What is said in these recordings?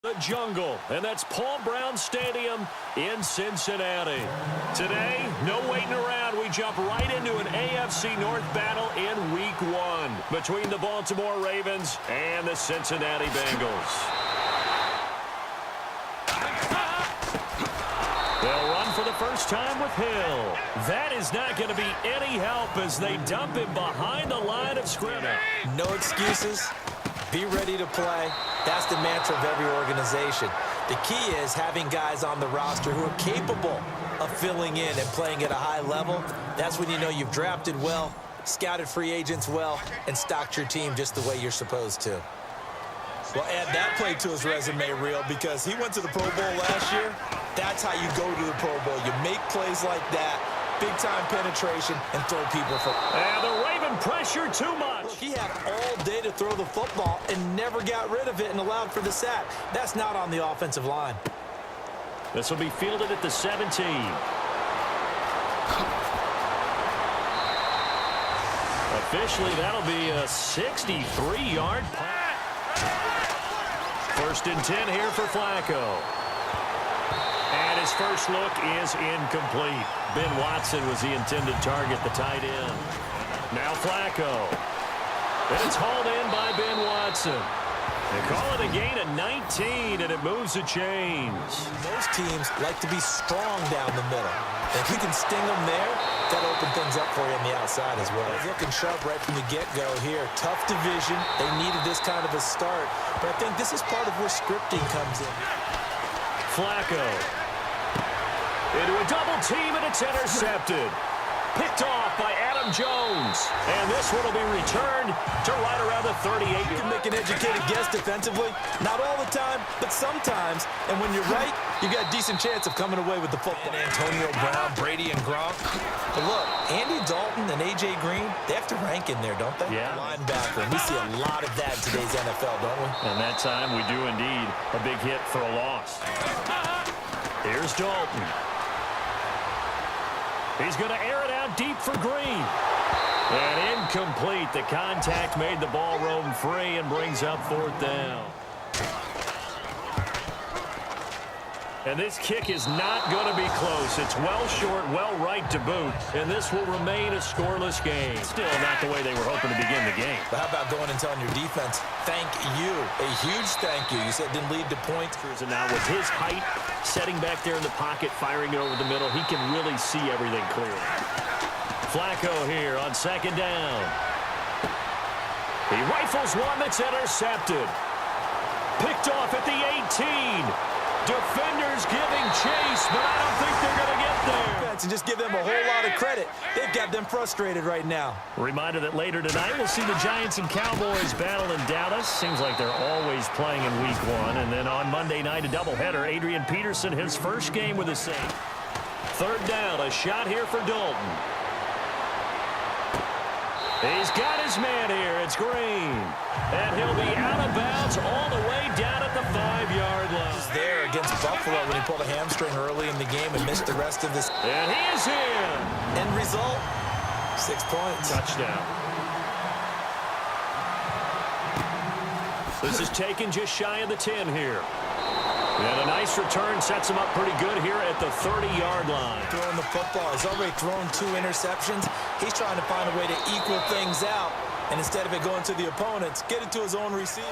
The jungle, and that's Paul Brown Stadium in Cincinnati. Today, no waiting around. We jump right into an AFC North battle in Week 1 between the Baltimore Ravens and the Cincinnati Bengals. They'll run for the first time with Hill. That is not going to be any help as they dump him behind the line of scrimmage. No excuses. Be ready to play. That's the mantra of every organization. The key is having guys on the roster who are capable of filling in and playing at a high level. That's when you know you've drafted well, scouted free agents well, and stocked your team just the way you're supposed to. Well, add that play to his resume reel because he went to the Pro Bowl last year. That's how you go to the Pro Bowl. You make plays like that, big-time penetration, and throw people for... And the Raven pressure too much. Look, he had all day to throw the football and never got rid of it and allowed for the sack. That's not on the offensive line. This will be fielded at the 17. Officially, that'll be a 63-yard punt. First and 10 here for Flacco. And his first look is incomplete. Ben Watson was the intended target, the tight end. Now Flacco. And it's hauled in by Ben Watson. They call it a gain of 19, and it moves the chains. Most teams like to be strong down the middle. If you can sting them there, that'll open things up for you on the outside as well. He's looking sharp right from the get-go here. Tough division. They needed this kind of a start. But I think this is part of where scripting comes in. Flacco. Into a double team, and it's intercepted. Picked off by Adam Jones. And this one will be returned to right around the 38. You can make an educated guess defensively. Not all the time, but sometimes. And when you're right, you got a decent chance of coming away with the football. And Antonio Brown, Brady, and Gronk. But look, Andy Dalton and A.J. Green, they have to rank in there, don't they? Yeah. Linebacker. And we see a lot of that in today's NFL, don't we? And that time we do indeed. A big hit for a loss. Here's Dalton. He's going to air it out deep for Green. And incomplete. The contact made the ball roam free and brings up fourth down. And this kick is not going to be close. It's well short, well right to boot. And this will remain a scoreless game. Still not the way they were hoping to begin the game. But how about going and telling your defense, thank you. A huge thank you. You said it didn't lead to points. And now with his height, setting back there in the pocket, firing it over the middle, he can really see everything clearly. Flacco here on second down. He rifles one that's intercepted. Picked off at the 18. Defenders giving chase, but I don't think they're going to get there. And just give them a whole lot of credit. They've got them frustrated right now. Reminder that later tonight we'll see the Giants and Cowboys battle in Dallas. Seems like they're always playing in Week 1. And then on Monday night, a doubleheader. Adrian Peterson, his first game with the Saints. Third down, a shot here for Dalton. He's got his man here. It's Green. And he'll be out of bounds all the way down at the 5-yard line. He's there against Buffalo when he pulled a hamstring early in the game and missed the rest of this. And he is in. End result, 6 points. Touchdown. This is taken just shy of the 10 here. And a nice return sets him up pretty good here at the 30-yard line. Throwing the football. He's already thrown 2 interceptions. He's trying to find a way to equal things out. And instead of it going to the opponents, get it to his own receiver.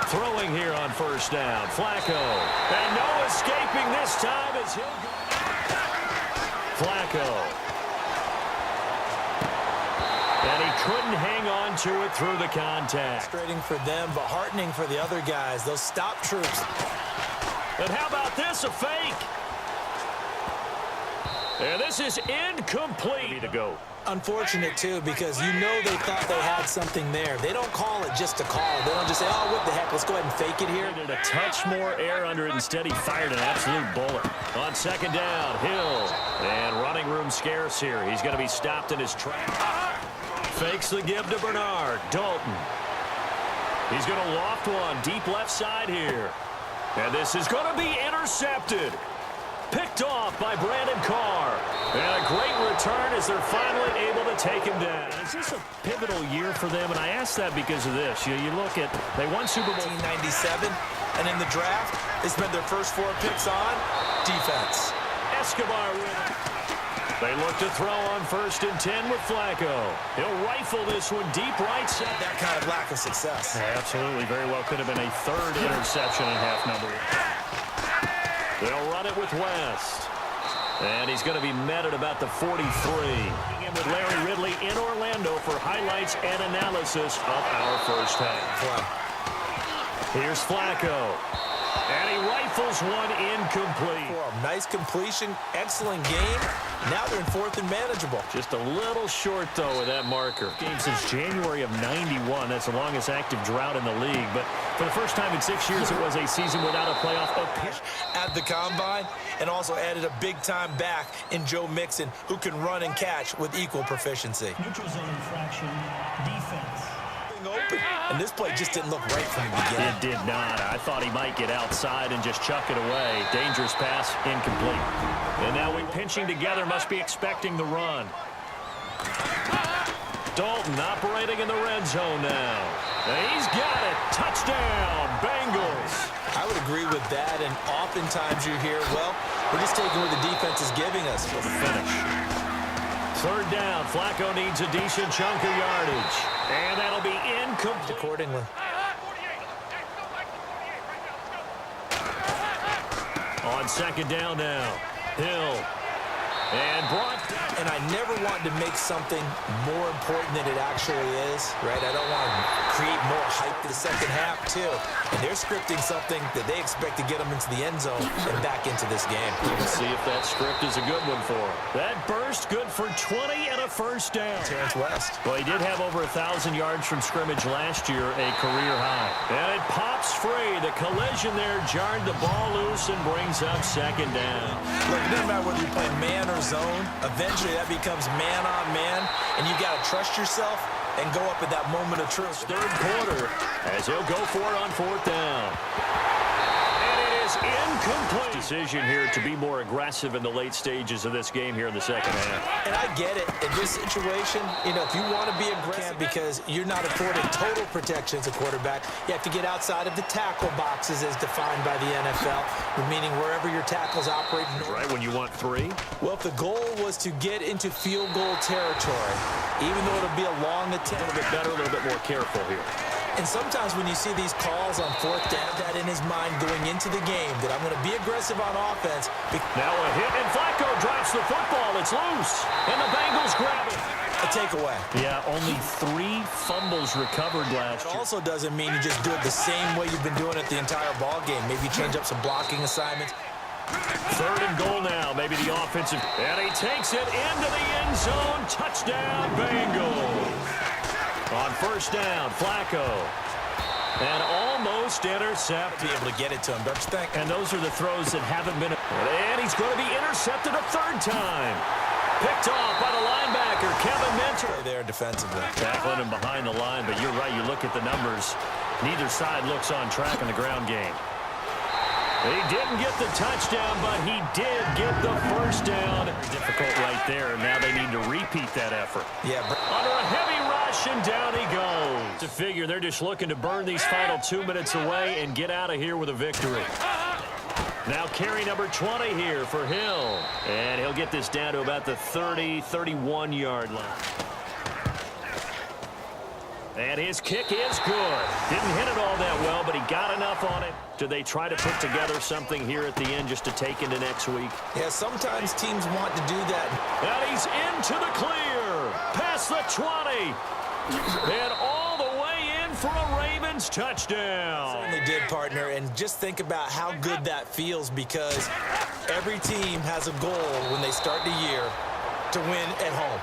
Throwing here on first down. Flacco. And no escaping this time as he'll go. Flacco. And he couldn't hang on to it through the contact. Frustrating for them, but heartening for the other guys. Those stop troops. And how about this, a fake? And this is incomplete. To go. Unfortunate, too, because you know they thought they had something there. They don't call it just a call. They don't just say, oh, what the heck, let's go ahead and fake it here. A touch more air under it. Instead, he fired an absolute bullet. On second down, Hill. And running room scarce here. He's going to be stopped in his track. Fakes the give to Bernard. Dalton. He's going to loft one deep left side here. And this is going to be intercepted. Picked off by Brandon Carr. And a great return as they're finally able to take him down. Is this a pivotal year for them? And I ask that because of this. You look at, they won Super Bowl 1997. And in the draft, they spent their first 4 picks on defense. Escobar with it. They look to throw on 1st and 10 with Flacco. He'll rifle this one deep right side. That kind of lack of success. Yeah, absolutely. Very well could have been a 3rd interception in half number. They'll run it with West. And he's going to be met at about the 43. In with Larry Ridley in Orlando for highlights and analysis of our first half. Wow. Here's Flacco. And he rifles one incomplete. Nice completion, excellent game. Now they're in 4th and manageable. Just a little short, though, with that marker. Game since January of '91. That's the longest active drought in the league. But for the first time in 6 years, it was a season without a playoff appearance. At the combine, and also added a big-time back in Joe Mixon, who can run and catch with equal proficiency. Neutral zone infraction, defense. Open. And this play just didn't look right from the beginning. It did not. I thought he might get outside and just chuck it away. Dangerous pass, incomplete. And now we pinching together, must be expecting the run. Dalton operating in the red zone now. And he's got it. Touchdown, Bengals. I would agree with that, and oftentimes you hear, well, we're just taking what the defense is giving us. For the finish. 3rd down. Flacco needs a decent chunk of yardage. And that'll be incomplete. Accordingly. On 2nd down now. Hill. And brought down. And I never want to make something more important than it actually is, right? I don't want to create more hype to the second half, too. And they're scripting something that they expect to get them into the end zone and back into this game. Let's see if that script is a good one for him. That burst good for 20 and a 1st down. Terrence West. Well, he did have over 1,000 yards from scrimmage last year, a career high. And it pops free. The collision there jarred the ball loose and brings up 2nd down. Look, it doesn't matter whether you're playing man or zone. Eventually, that becomes man-on-man, and you got to trust yourself and go up at that moment of truth. 3rd quarter, as he'll go for it on 4th down. And it is incomplete. Decision here to be more aggressive in the late stages of this game here in the second half. And I get it. In this situation, you know, if you want to be aggressive because you're not afforded total protection as a quarterback, you have to get outside of the tackle boxes as defined by the NFL, meaning wherever your tackles operate. Right when you want 3? Well, if the goal was to get into field goal territory, even though it'll be a long attempt. A little bit better, a little bit more careful here. And sometimes when you see these calls on 4th down, that in his mind going into the game, that I'm going to be aggressive on offense. Now a hit, and Flacco drops the football. It's loose, and the Bengals grab it. A takeaway. Yeah, only 3 fumbles recovered last It year. also doesn't mean you just do it the same way you've been doing it the entire ball game. Maybe change up some blocking assignments. 3rd and goal now, maybe the offensive. And he takes it into the end zone. Touchdown, Bengals. On 1st down, Flacco. And almost intercepted. Be able to get it to him, don't you think? And those are the throws that haven't been. And he's going to be intercepted a 3rd time. Picked off by the linebacker, Kevin Mentor. There defensively. Tackling him behind the line, but you're right. You look at the numbers. Neither side looks on track in the ground game. He didn't get the touchdown, but he did get the 1st down. Difficult right there. Now they need to repeat that effort. Yeah. Under a heavy rush, and down he goes. To figure they're just looking to burn these final 2 minutes away and get out of here with a victory. Now carry number 20 here for Hill. And he'll get this down to about the 30, 31-yard line. And his kick is good. Didn't hit it all that well, but he got enough on it. Do they try to put together something here at the end just to take into next week? Yeah, sometimes teams want to do that. And he's into the clear. Past the 20. And all the way in for a Ravens touchdown. Certainly did, partner. And just think about how good that feels, because every team has a goal when they start the year to win at home.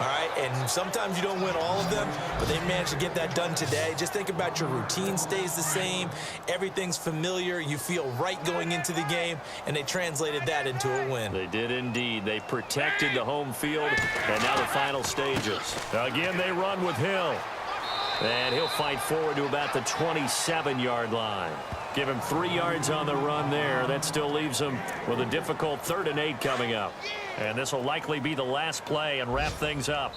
All right, and sometimes you don't win all of them, but they managed to get that done today. Just think about your routine stays the same. Everything's familiar. You feel right going into the game, and they translated that into a win. They did indeed. They protected the home field, and now the final stages. Again, they run with Hill. And he'll fight forward to about the 27-yard line. Give him 3 yards on the run there. That still leaves him with a difficult 3rd and 8 coming up. And this will likely be the last play and wrap things up.